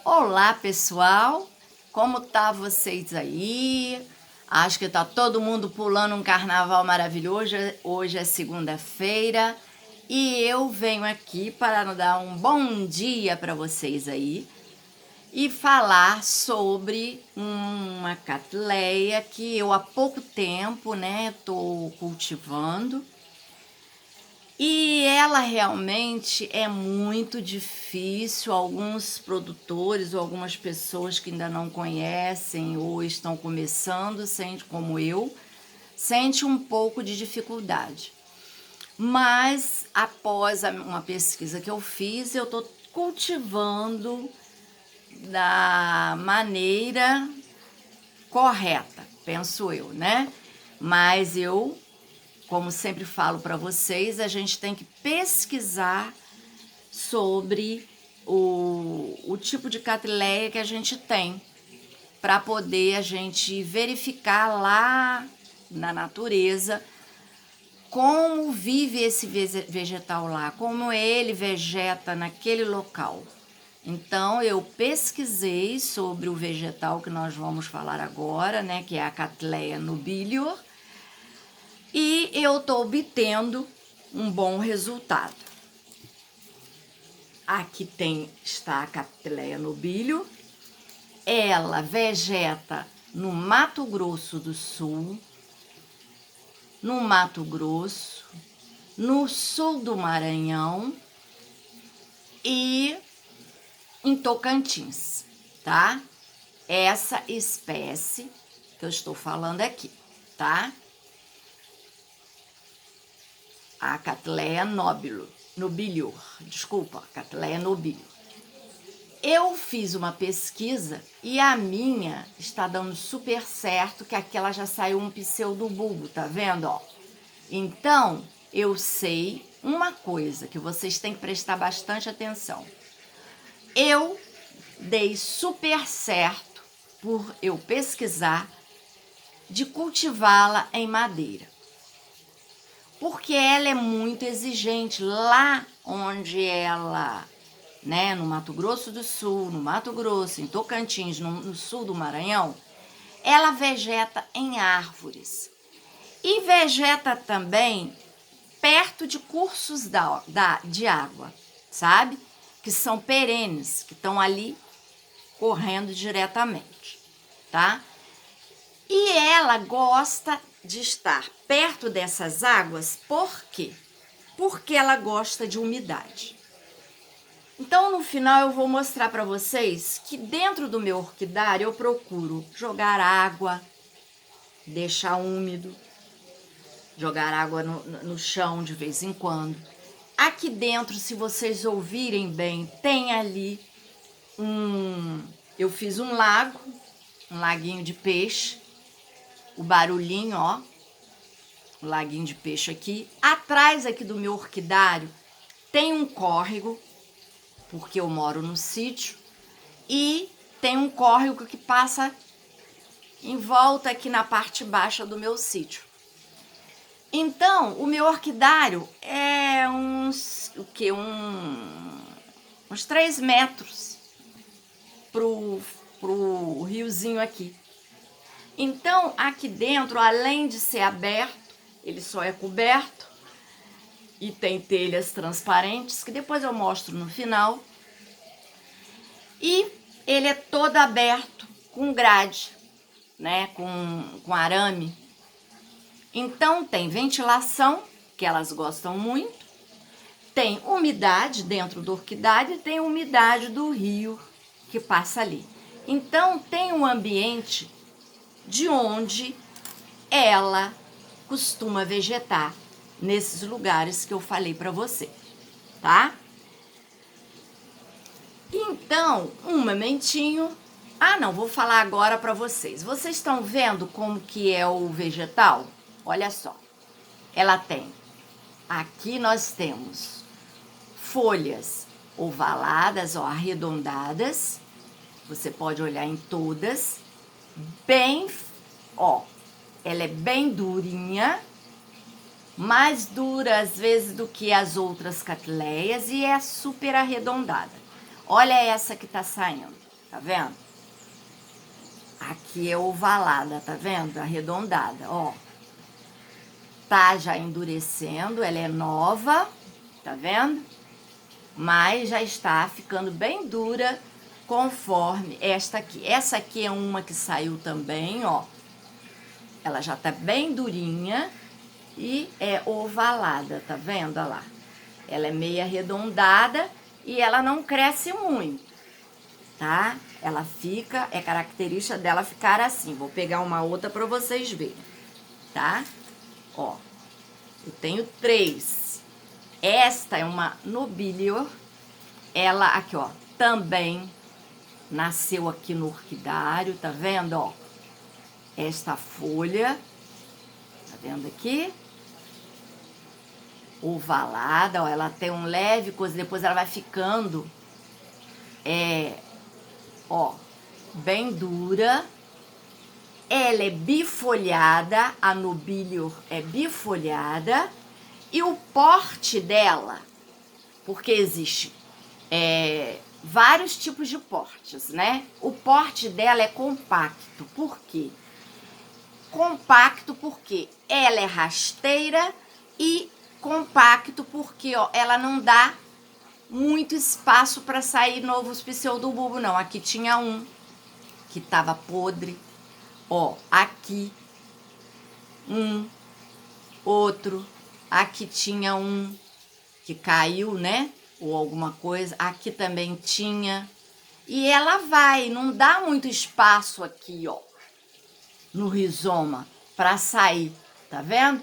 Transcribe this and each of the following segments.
Olá, pessoal! Como tá vocês aí? Acho que tá todo mundo pulando um carnaval maravilhoso. Hoje é segunda-feira e eu venho aqui para dar um bom dia para vocês aí e falar sobre uma catleia que eu há pouco tempo, tô cultivando. E ela realmente é muito difícil. Alguns produtores ou algumas pessoas que ainda não conhecem ou estão começando, como eu, sente um pouco de dificuldade. Mas após uma pesquisa que eu fiz, eu estou cultivando da maneira correta, penso eu, né? Mas eu, como sempre falo para vocês, a gente tem que pesquisar sobre o tipo de catleia que a gente tem, para poder a gente verificar lá na natureza como vive esse vegetal lá, como ele vegeta naquele local. Então eu pesquisei sobre o vegetal que nós vamos falar agora, né, que é a Cattleya nobilior, e eu estou obtendo um bom resultado. Aqui está a Cattleya nobilior. Ela vegeta no Mato Grosso do Sul, no Mato Grosso, no sul do Maranhão e em Tocantins, tá? Essa espécie que eu estou falando aqui, tá? A Cattleya nobilior, Cattleya nobilior. Eu fiz uma pesquisa e a minha está dando super certo, que aqui ela já saiu um pseudobulbo, tá vendo, ó? Então, eu sei uma coisa que vocês têm que prestar bastante atenção. Eu dei super certo por eu pesquisar de cultivá-la em madeira. Porque ela é muito exigente lá onde ela, né, no Mato Grosso do Sul, no Mato Grosso, em Tocantins, no sul do Maranhão, ela vegeta em árvores. E vegeta também perto de cursos de água, sabe? Que são perenes, que estão ali correndo diretamente, tá? E ela gosta de estar perto dessas águas, por quê? Porque ela gosta de umidade. Então, no final, eu vou mostrar para vocês que dentro do meu orquidário eu procuro jogar água, deixar úmido, jogar água no chão de vez em quando. Aqui dentro, se vocês ouvirem bem, tem ali eu fiz um laguinho de peixe, o barulhinho, ó, o laguinho de peixe aqui. Atrás aqui do meu orquidário tem um córrego, porque eu moro no sítio, e tem um córrego que passa em volta aqui na parte baixa do meu sítio. Então, o meu orquidário é uns 3 metros pro riozinho aqui. Então, aqui dentro, além de ser aberto, ele só é coberto e tem telhas transparentes, que depois eu mostro no final. E ele é todo aberto com grade, né, com arame. Então tem ventilação, que elas gostam muito, tem umidade dentro do orquidário e tem umidade do rio que passa ali. Então tem um ambiente de onde ela costuma vegetar nesses lugares que eu falei para você, tá? Então, um momentinho. Não, vou falar agora para vocês. Vocês estão vendo como que é o vegetal? Olha só. Ela tem, aqui nós temos folhas ovaladas, ó, arredondadas. Você pode olhar em todas. Ela é bem durinha, mais dura às vezes do que as outras cattleyas, e é super arredondada. Olha essa que tá saindo. tá vendo? Aqui é ovalada, tá vendo? Arredondada, ó. Tá já endurecendo, ela é nova, tá vendo? Mas já está ficando bem dura conforme esta aqui. Essa aqui é uma que saiu também, ó. Ela já tá bem durinha e é ovalada, tá vendo? Olha lá. Ela é meio arredondada e ela não cresce muito, tá? Ela fica, é característica dela ficar assim. Vou pegar uma outra para vocês verem, tá? Ó, eu tenho 3. Esta é uma nobilior. Ela aqui, ó, também nasceu aqui no orquidário, tá vendo, ó? Esta folha, tá vendo aqui? Ovalada, ó, ela tem um leve coisa, depois ela vai ficando, ó, bem dura. Ela é bifolhada, a nobilior é bifolhada, e o porte dela, porque existe vários tipos de portes, né? O porte dela é compacto. Por quê? Compacto porque ela é rasteira e compacto porque, ó, ela não dá muito espaço para sair novos pseudobulbos, não. Aqui tinha um que tava podre, ó, aqui outro, aqui tinha um que caiu, né? Ou alguma coisa, aqui também tinha. E ela vai, não dá muito espaço aqui, ó, no rizoma para sair, tá vendo?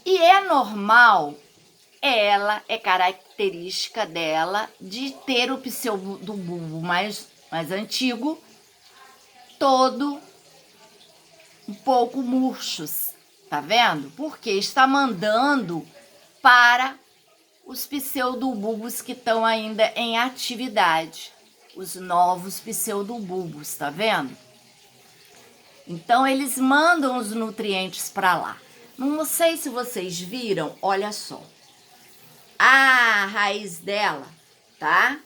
E é normal, ela é característica dela de ter o pseudobulbo mais antigo, todo um pouco murchos, tá vendo? Porque está mandando para os pseudobulbos que estão ainda em atividade, os novos pseudobulbos, tá vendo? Então eles mandam os nutrientes para lá. Não sei se vocês viram, olha só. A raiz dela, tá?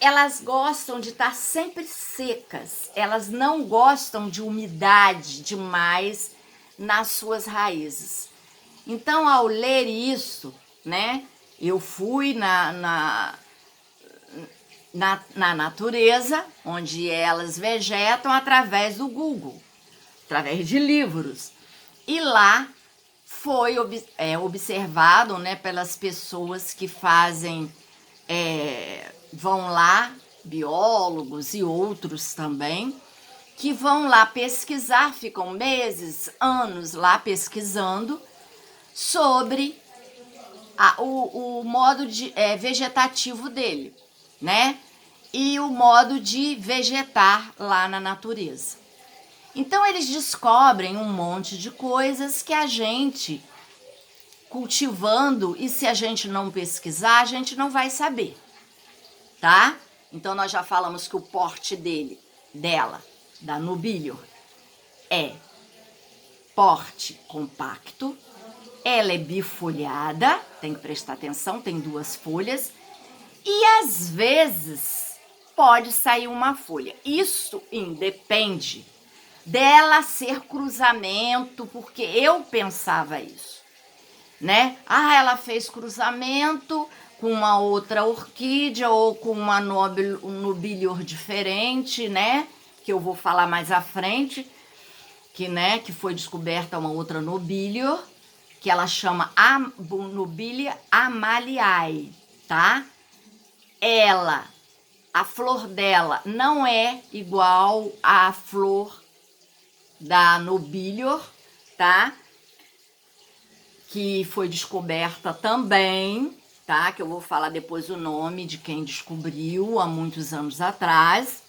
Elas gostam de estar sempre secas. Elas não gostam de umidade demais nas suas raízes. Então, ao ler isso, né, eu fui na natureza, onde elas vegetam, através do Google, através de livros. E lá foi observado, né, pelas pessoas que fazem, vão lá, biólogos e outros também, que vão lá pesquisar, ficam meses, anos lá pesquisando sobre o modo vegetativo dele, né? E o modo de vegetar lá na natureza. Então eles descobrem um monte de coisas que a gente cultivando, e se a gente não pesquisar, a gente não vai saber, tá? Então nós já falamos que o porte da nobilior, é porte compacto, ela é bifolhada, tem que prestar atenção, tem 2 folhas, e às vezes pode sair uma folha. Isso independe dela ser cruzamento, porque eu pensava isso, né? Ah, ela fez cruzamento com uma outra orquídea ou com uma nobilior diferente, né? Que eu vou falar mais à frente, que foi descoberta uma outra nobilior, que ela chama Nobilia amaliae, tá? A flor dela não é igual à flor da nobilior, tá? Que foi descoberta também, tá? Que eu vou falar depois o nome de quem descobriu há muitos anos atrás,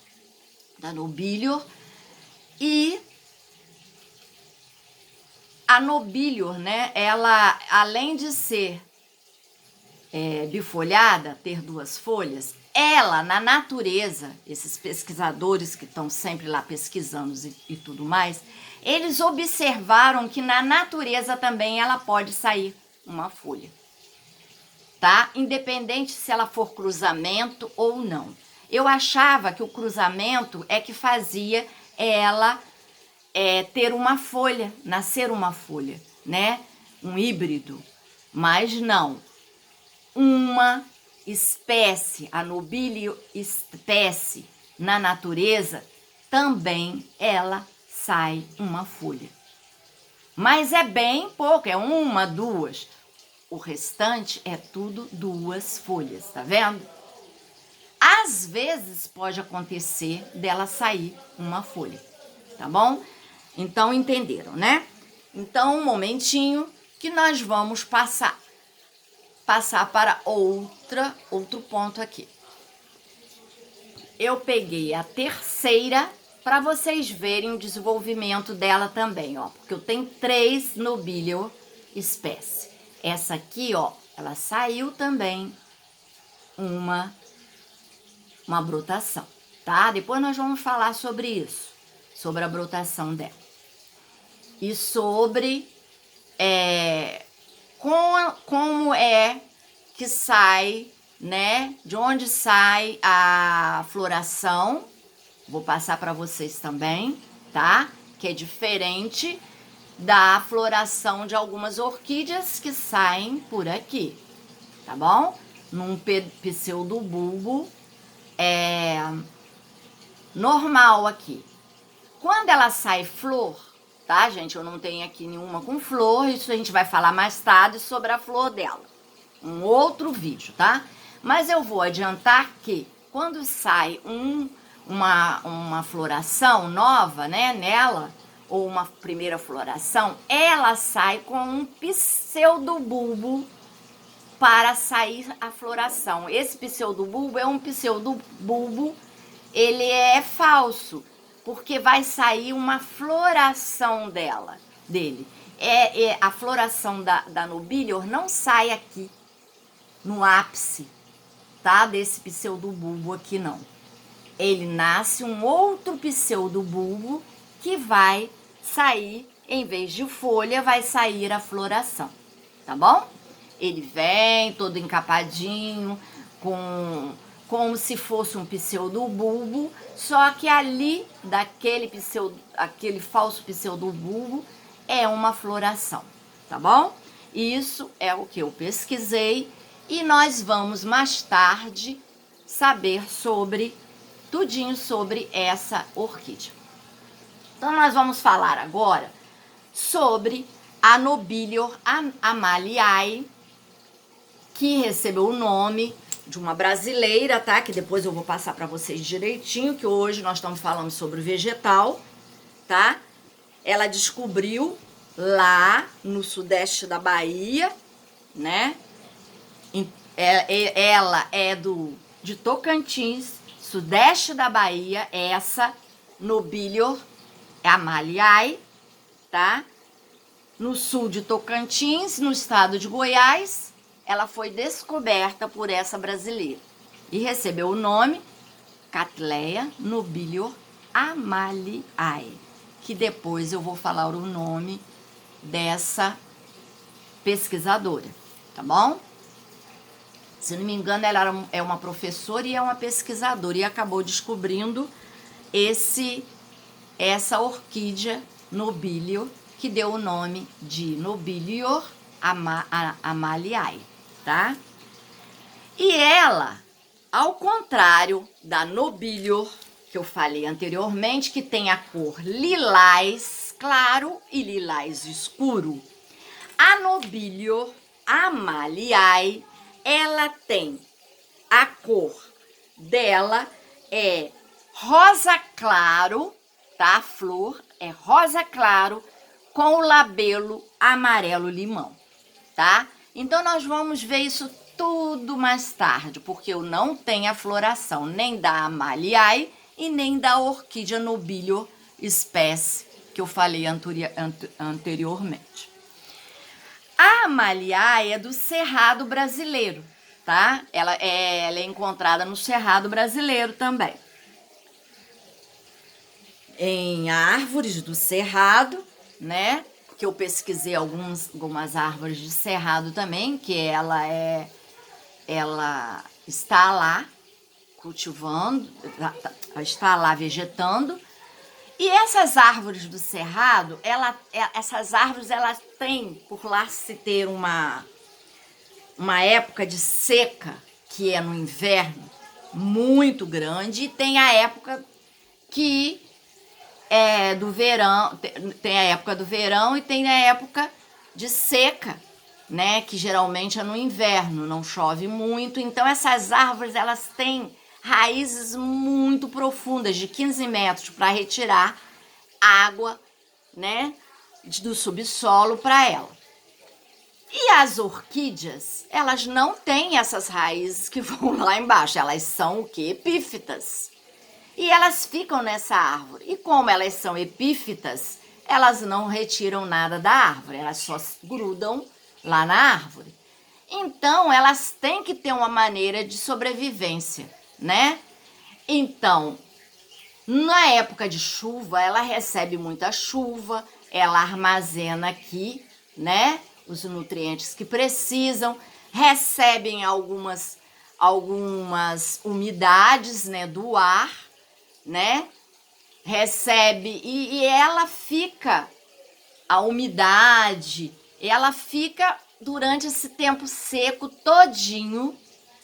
da nobilior. E a nobilior, né? Ela, além de ser bifolhada, ter 2 folhas, ela, na natureza, esses pesquisadores que estão sempre lá pesquisando e tudo mais, eles observaram que na natureza também ela pode sair uma folha, tá? Independente se ela for cruzamento ou não. Eu achava que o cruzamento é que fazia ela ter uma folha, nascer uma folha, né? Um híbrido. Mas não. Uma espécie, a nobilio espécie, na natureza, também ela sai uma folha. Mas é bem pouco, é uma, duas. O restante é tudo duas folhas, tá vendo? Às vezes pode acontecer dela sair uma folha, tá bom? Então entenderam, né? Então um momentinho que nós vamos passar para outro ponto aqui. Eu peguei a terceira para vocês verem o desenvolvimento dela também, ó, porque eu tenho 3 nobilio espécies. Essa aqui, ó, ela saiu também uma brotação, tá? Depois nós vamos falar sobre isso, sobre a brotação dela. E sobre como é que sai, né? De onde sai a floração. Vou passar para vocês também, tá? Que é diferente da floração de algumas orquídeas que saem por aqui, tá bom? Num pseudobulbo normal aqui. Quando ela sai flor, tá, gente? Eu não tenho aqui nenhuma com flor, isso a gente vai falar mais tarde sobre a flor dela. Um outro vídeo, tá? Mas eu vou adiantar que quando sai uma floração nova, né, nela, ou uma primeira floração, ela sai com um pseudobulbo para sair a floração. Esse pseudobulbo é um pseudobulbo, ele é falso, porque vai sair uma floração dele. A floração da nobilior não sai aqui, no ápice, tá? Desse pseudobulbo aqui, não. Ele nasce um outro pseudobulbo que vai sair, em vez de folha, vai sair a floração, tá bom? Ele vem todo encapadinho, como se fosse um pseudobulbo, só que ali, aquele falso pseudobulbo, é uma floração, tá bom? Isso é o que eu pesquisei e nós vamos mais tarde saber tudinho sobre essa orquídea. Então nós vamos falar agora sobre a Nobilior amaliae, que recebeu o nome de uma brasileira, tá? Que depois eu vou passar para vocês direitinho, que hoje nós estamos falando sobre vegetal, tá? Ela descobriu lá no sudeste da Bahia, né? Ela é de Tocantins, sudeste da Bahia, essa Nobilior amaliae, tá? No sul de Tocantins, no estado de Goiás, ela foi descoberta por essa brasileira e recebeu o nome Cattleya Nobilior amaliae, que depois eu vou falar o nome dessa pesquisadora, tá bom? Se não me engano, ela é uma professora e é uma pesquisadora e acabou descobrindo essa orquídea Nobilior, que deu o nome de Nobilior amaliae, tá? E ela, ao contrário da Nobilior, que eu falei anteriormente, que tem a cor lilás claro e lilás escuro, a Nobilior amaliae, ela tem a cor dela é rosa claro, tá? A flor é rosa claro com o labelo amarelo limão, tá? Então nós vamos ver isso tudo mais tarde, porque eu não tenho a floração nem da amaliae e nem da orquídea Nobilior espécie que eu falei anteriormente. A amaliae é do Cerrado brasileiro, tá? Ela é encontrada no Cerrado brasileiro também. Em árvores do Cerrado, né? Que eu pesquisei algumas árvores de Cerrado também, que ela está lá cultivando, está lá vegetando. E essas árvores do cerrado, essas árvores, elas têm, por lá se ter uma época de seca, que é no inverno, muito grande, e tem a época que é do verão, tem a época do verão e tem a época de seca, né, que geralmente é no inverno, não chove muito. Então essas árvores, elas têm raízes muito profundas, de 15 metros, para retirar água, né, do subsolo para ela. E as orquídeas, elas não têm essas raízes que vão lá embaixo, elas são o quê? Epífitas. E elas ficam nessa árvore. E como elas são epífitas, elas não retiram nada da árvore, elas só grudam lá na árvore. Então, elas têm que ter uma maneira de sobrevivência, né? Então, na época de chuva, ela recebe muita chuva, ela armazena aqui, né, os nutrientes que precisam, recebem algumas umidades, né, do ar, né? Recebe e ela fica, a umidade, ela fica durante esse tempo seco todinho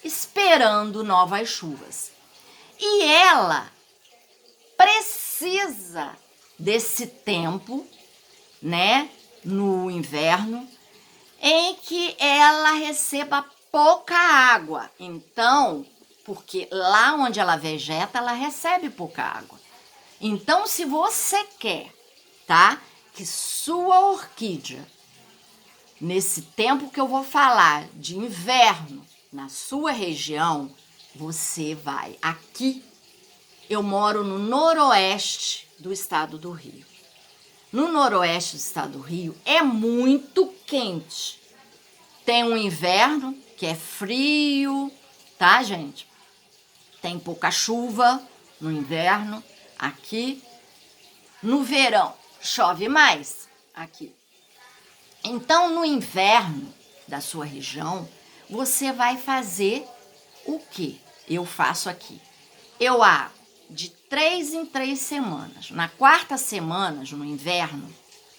esperando novas chuvas. E ela precisa desse tempo, né, no inverno, em que ela receba pouca água. Então, porque lá onde ela vegeta, ela recebe pouca água. Então, se você quer, tá, que sua orquídea, nesse tempo que eu vou falar de inverno, na sua região, você vai aqui. Eu moro no noroeste do estado do Rio. No noroeste do estado do Rio é muito quente. Tem um inverno que é frio, tá, gente? Tem pouca chuva no inverno aqui. No verão chove mais aqui. Então, no inverno da sua região, você vai fazer o que eu faço aqui? Eu ago de 3 em 3 semanas. Na quarta semana, no inverno,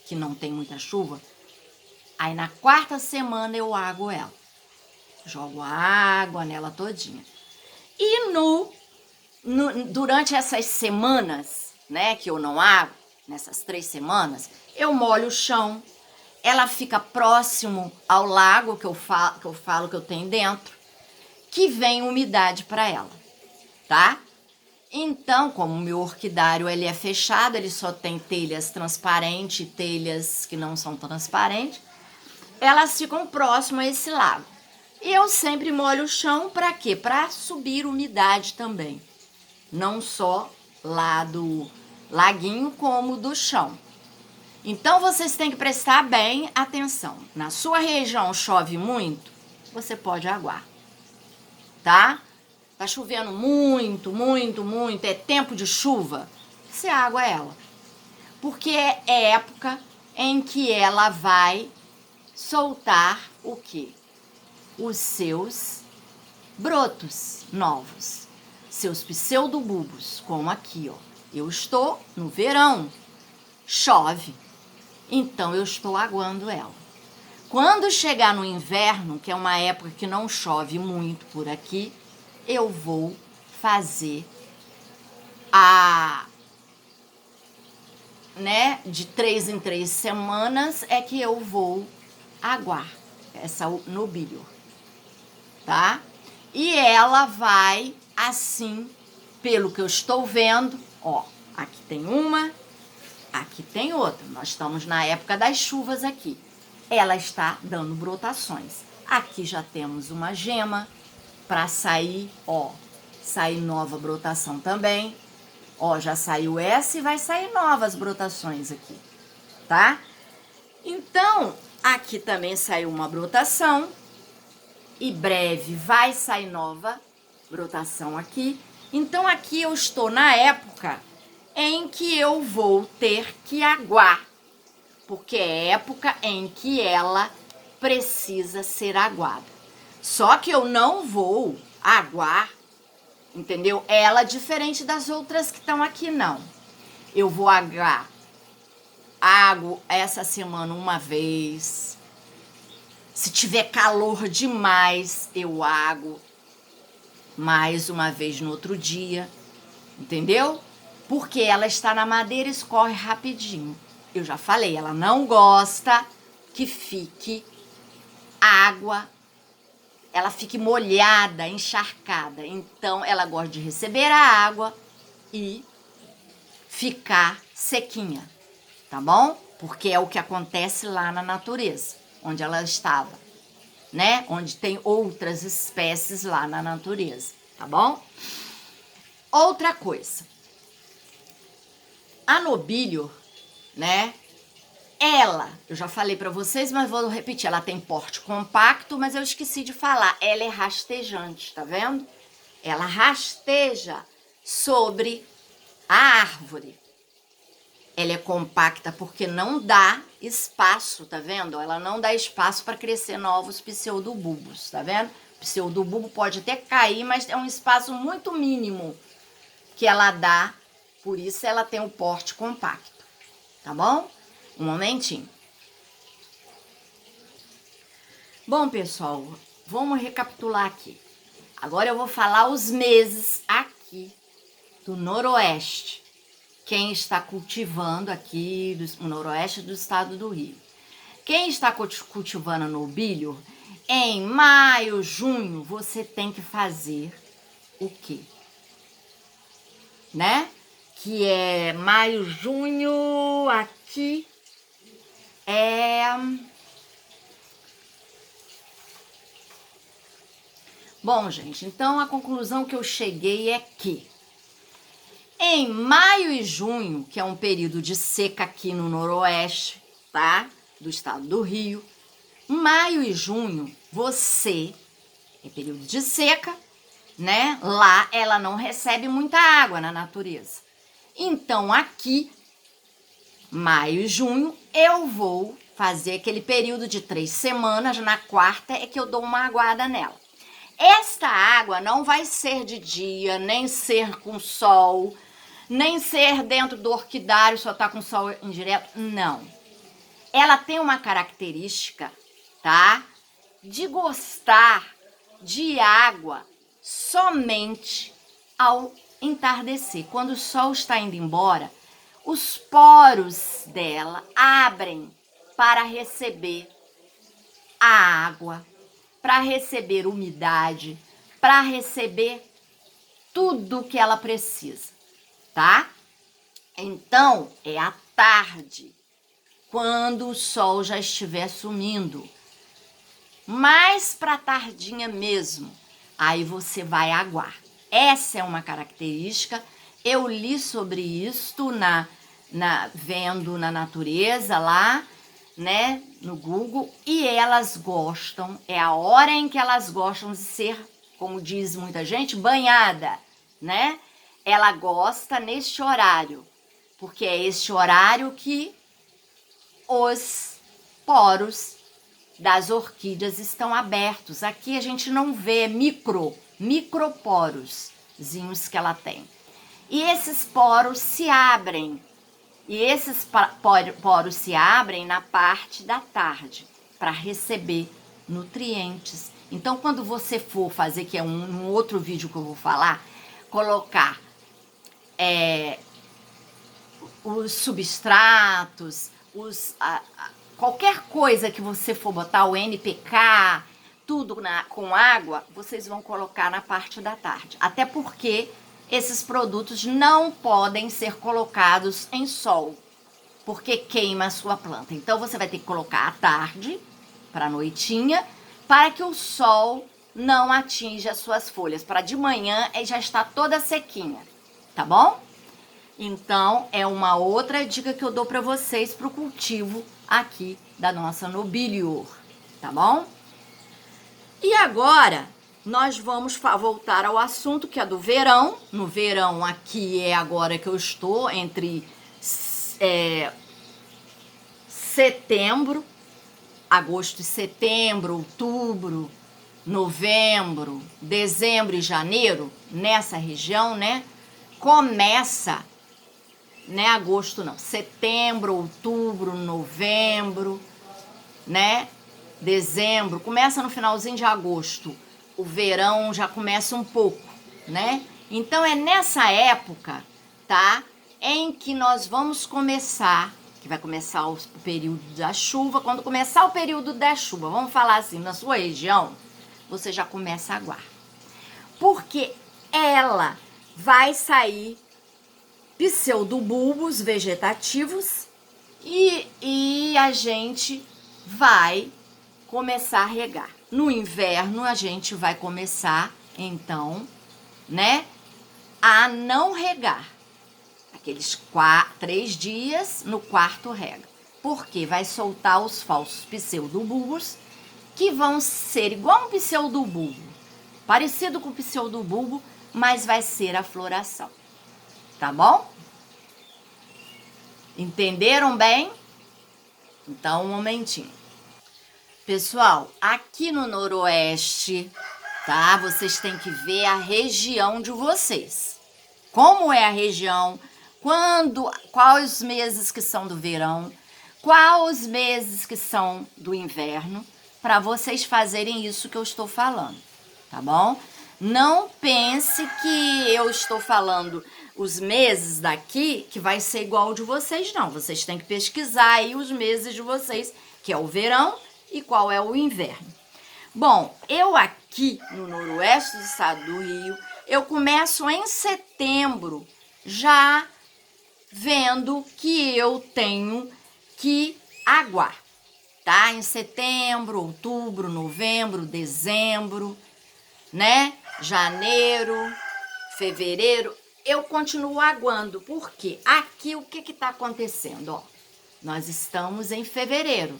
que não tem muita chuva, aí na quarta semana eu ago ela. Jogo água nela todinha. E durante essas semanas, né, que eu não ago, nessas 3 semanas, eu molho o chão. Ela fica próximo ao lago que eu falo que eu tenho dentro, que vem umidade para ela, tá? Então, como o meu orquidário ele é fechado, ele só tem telhas transparentes e telhas que não são transparentes, elas ficam próximo a esse lago. E eu sempre molho o chão para quê? Para subir umidade também. Não só lá do laguinho, como do chão. Então, vocês têm que prestar bem atenção. Na sua região chove muito, você pode aguar, tá? Tá chovendo muito, muito, muito, é tempo de chuva, você água ela. Porque é época em que ela vai soltar o quê? Os seus brotos novos, seus pseudobulbos, como aqui, ó. Eu estou no verão, chove, então eu estou aguando ela. Quando chegar no inverno, que é uma época que não chove muito por aqui, eu vou fazer de 3 em 3 semanas é que eu vou aguar essa nobilho, tá? E ela vai assim, pelo que eu estou vendo, ó, aqui tem uma, aqui tem outra. Nós estamos na época das chuvas aqui. Ela está dando brotações. Aqui já temos uma gema para sair, ó, sair nova brotação também. Ó, já saiu essa e vai sair novas brotações aqui, tá? Então, aqui também saiu uma brotação e breve vai sair nova brotação aqui. Então, aqui eu estou na época em que eu vou ter que aguar, porque é época em que ela precisa ser aguada. Só que eu não vou aguar entendeu? Ela diferente das outras que estão aqui, não. Eu vou agar água essa semana uma vez. Se tiver calor demais, eu ago mais uma vez no outro dia, entendeu? Porque ela está na madeira e escorre rapidinho. Eu já falei, ela não gosta que fique água, ela fique molhada, encharcada. Então, ela gosta de receber a água e ficar sequinha, tá bom? Porque é o que acontece lá na natureza, onde ela estava, né? Onde tem outras espécies lá na natureza, tá bom? Outra coisa, a nobilho, né? Ela, eu já falei pra vocês, mas vou repetir, ela tem porte compacto, mas eu esqueci de falar, ela é rastejante, tá vendo? Ela rasteja sobre a árvore. Ela é compacta porque não dá espaço, tá vendo? Ela não dá espaço para crescer novos pseudobulbos, tá vendo? O pseudobulbo pode até cair, mas é um espaço muito mínimo que ela dá, por isso ela tem o porte compacto, tá bom? Um momentinho. Bom, pessoal, vamos recapitular aqui. Agora eu vou falar os meses aqui do Noroeste. Quem está cultivando aqui no Noroeste do estado do Rio. Quem está cultivando nobilho, em maio, junho, você tem que fazer o quê? Né? Que é maio, junho, aqui é... Bom, gente, então a conclusão que eu cheguei é que em maio e junho, que é um período de seca aqui no Noroeste, tá? Do estado do Rio, maio e junho, você, é período de seca, né? Lá ela não recebe muita água na natureza. Então aqui, maio e junho, eu vou fazer aquele período de 3 semanas, na quarta é que eu dou uma aguada nela. Esta água não vai ser de dia, nem ser com sol, nem ser dentro do orquidário, só tá com sol indireto, não. Ela tem uma característica, tá? De gostar de água somente ao entardecer. Quando o sol está indo embora, os poros dela abrem para receber a água, para receber umidade, para receber tudo que ela precisa, tá? Então, é à tarde, quando o sol já estiver sumindo. Mais para tardinha mesmo, aí você vai aguar. Essa é uma característica, eu li sobre isto vendo na natureza lá, né, no Google, e elas gostam, é a hora em que elas gostam de ser, como diz muita gente, banhada, né? Ela gosta neste horário, porque é este horário que os poros das orquídeas estão abertos. Aqui a gente não vê microporozinhos que ela tem. E esses poros se abrem. E esses poros se abrem na parte da tarde para receber nutrientes. Então, quando você for fazer, que é um outro vídeo que eu vou falar, colocar os substratos, qualquer coisa que você for botar, o NPK, tudo com água, vocês vão colocar na parte da tarde. Até porque esses produtos não podem ser colocados em sol, porque queima a sua planta. Então, você vai ter que colocar à tarde, para a noitinha, para que o sol não atinja as suas folhas. Para de manhã já está toda sequinha, tá bom? Então, é uma outra dica que eu dou para vocês para o cultivo aqui da nossa nobilior, tá bom? E agora, nós vamos voltar ao assunto que é do verão. No verão, aqui é agora que eu estou, entre setembro, agosto e setembro, outubro, novembro, dezembro e janeiro, nessa região, né? Começa, né? Agosto não, setembro, outubro, novembro, né? Dezembro, começa no finalzinho de agosto. O verão já começa um pouco, né? Então é nessa época, tá? Em que nós vamos começar, que vai começar o período da chuva. Quando começar o período da chuva, vamos falar assim, na sua região, você já começa a aguar. Porque ela vai sair pseudobulbos vegetativos e a gente vai começar a regar. No inverno, a gente vai começar, então, né, a não regar. Aqueles 3 dias, no quarto rega. Porque vai soltar os falsos pseudobulbos, que vão ser igual um pseudobulbo, parecido com o pseudobulbo, mas vai ser a floração. Tá bom? Entenderam bem? Então, um momentinho. Pessoal, aqui no Noroeste, tá? Vocês têm que ver a região de vocês. Como é a região, quais os meses que são do verão, quais os meses que são do inverno, para vocês fazerem isso que eu estou falando, tá bom? Não pense que eu estou falando os meses daqui que vai ser igual ao de vocês, não. Vocês têm que pesquisar aí os meses de vocês, que é o verão e qual é o inverno. Bom, eu aqui no Noroeste do estado do Rio, eu começo em setembro já vendo que eu tenho que aguar, tá? Em setembro, outubro, novembro, dezembro, né? Janeiro, fevereiro, eu continuo aguando. Por quê? Aqui o que está acontecendo? Ó, nós estamos em fevereiro.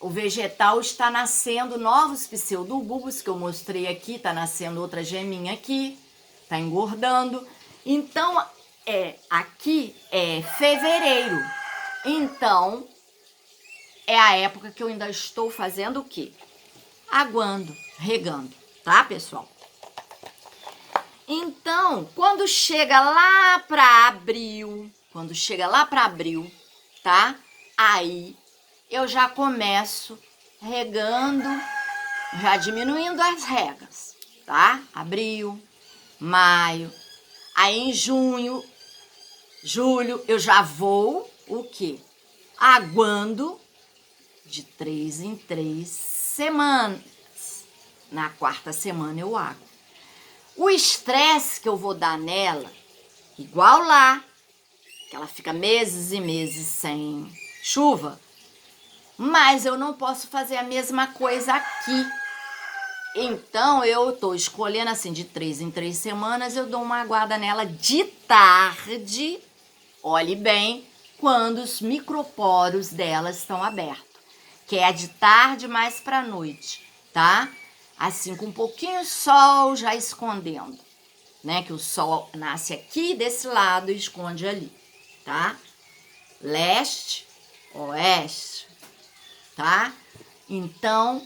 O vegetal está nascendo novos pseudobulbos, que eu mostrei aqui, está nascendo outra geminha aqui, está engordando. Então, aqui é fevereiro. Então, é a época que eu ainda estou fazendo o quê? Aguando, regando, tá, pessoal? Então, quando chega lá para abril, tá? Aí eu já começo regando, já diminuindo as regas, tá? Abril, maio, aí em junho, julho, eu já vou o quê? Aguando de 3 em 3 semanas. Na quarta semana eu aguo. O estresse que eu vou dar nela, igual lá, que ela fica meses e meses sem chuva, mas eu não posso fazer a mesma coisa aqui. Então, eu tô escolhendo assim, de 3 em 3 semanas, eu dou uma aguada nela de tarde, olhe bem, quando os microporos dela estão abertos, que é de tarde mais pra noite, tá? Assim, com um pouquinho de sol já escondendo, né? Que o sol nasce aqui desse lado e esconde ali, tá? Leste, oeste, tá? Então,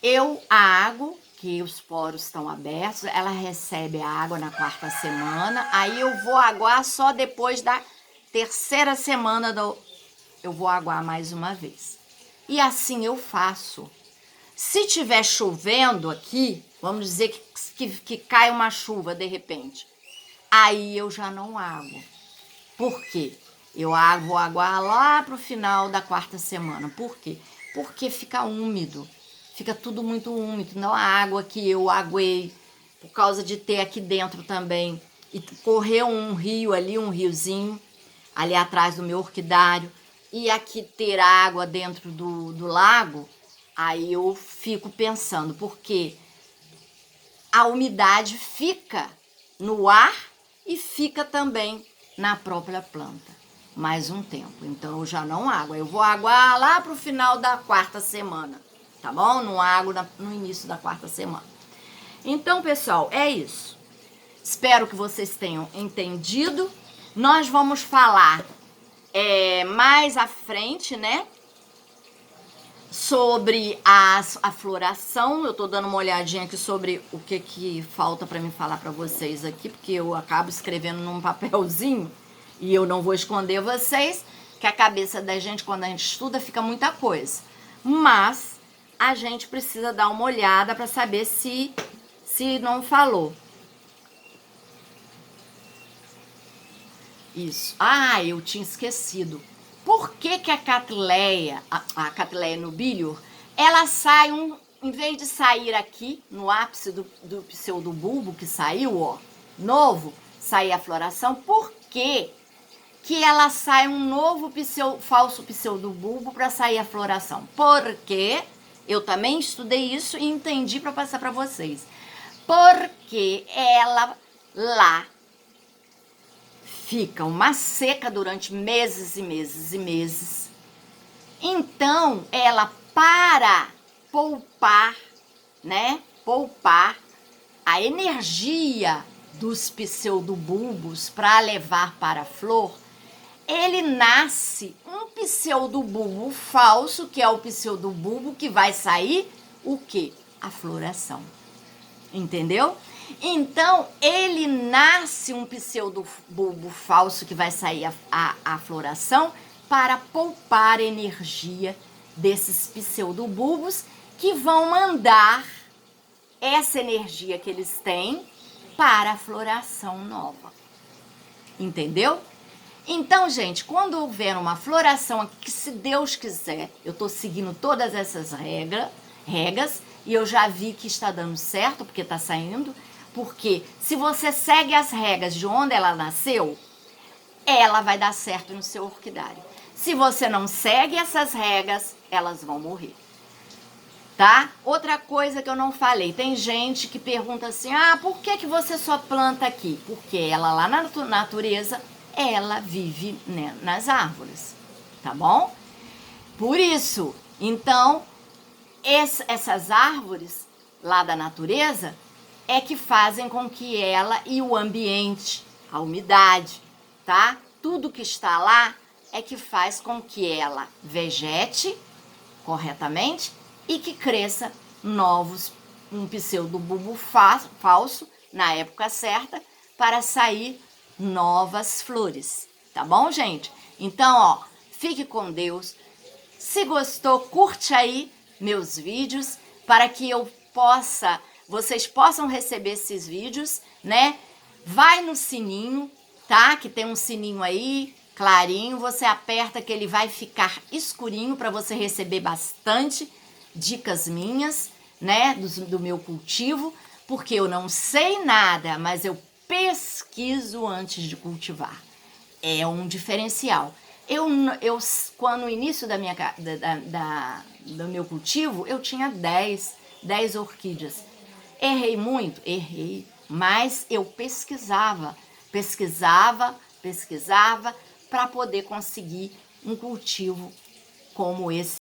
eu aguo, que os poros estão abertos, ela recebe a água na quarta semana, aí eu vou aguar só depois da terceira semana, eu vou aguar mais uma vez. E assim eu faço. Se tiver chovendo aqui, vamos dizer que cai uma chuva de repente, aí eu já não aguo. Por quê? Eu vou aguar lá pro final da quarta semana. Por quê? Porque fica úmido. Fica tudo muito úmido. Não a água que eu aguei, por causa de ter aqui dentro também. E correu um rio ali, um riozinho, ali atrás do meu orquidário. E aqui ter água dentro do lago, aí eu fico pensando, porque a umidade fica no ar e fica também na própria planta. Mais um tempo. Então eu já não aguo. Eu vou aguar lá pro final da quarta semana. Tá bom? Não aguo no início da quarta semana. Então, pessoal, é isso. Espero que vocês tenham entendido. Nós vamos falar mais à frente, né? sobre a floração. Eu tô dando uma olhadinha aqui sobre o que falta para me falar para vocês aqui, porque eu acabo escrevendo num papelzinho e eu não vou esconder vocês, que a cabeça da gente, quando a gente estuda, fica muita coisa. Mas a gente precisa dar uma olhada para saber se não falou. Isso. Ah, eu tinha esquecido. Por que que a Catleya nubilior, ela sai em vez de sair aqui no ápice do pseudobulbo que saiu, ó, novo, sair a floração, por que que ela sai um novo falso pseudobulbo para sair a floração? Porque eu também estudei isso e entendi para passar para vocês. Porque ela lá fica uma seca durante meses e meses e meses. Então, ela, para poupar, né? Poupar a energia dos pseudobulbos para levar para a flor, ele nasce um pseudobulbo falso, que é o pseudobulbo que vai sair o quê? A floração. Entendeu? Então, ele nasce um pseudobulbo falso que vai sair a floração para poupar energia desses pseudobulbos que vão mandar essa energia que eles têm para a floração nova. Entendeu? Então, gente, quando houver uma floração aqui, que se Deus quiser, eu estou seguindo todas essas regras, e eu já vi que está dando certo, porque está saindo. Porque se você segue as regras de onde ela nasceu, ela vai dar certo no seu orquidário. Se você não segue essas regras, elas vão morrer. Tá? Outra coisa que eu não falei, tem gente que pergunta assim, por que você só planta aqui? Porque ela lá na natureza, ela vive, né, nas árvores, tá bom? Por isso, então, essas árvores lá da natureza é que fazem com que ela e o ambiente, a umidade, tá? Tudo que está lá é que faz com que ela vegete corretamente e que cresça um pseudobulbo falso na época certa para sair novas flores, tá bom, gente? Então, ó, fique com Deus. Se gostou, curte aí meus vídeos para que vocês possam receber esses vídeos, né? Vai no sininho, tá? Que tem um sininho aí, clarinho, você aperta que ele vai ficar escurinho para você receber bastante dicas minhas, né? Do meu cultivo, porque eu não sei nada, mas eu pesquiso antes de cultivar. É um diferencial. Quando no início do meu cultivo, eu tinha 10 orquídeas. Errei muito? Errei, mas eu pesquisava para poder conseguir um cultivo como esse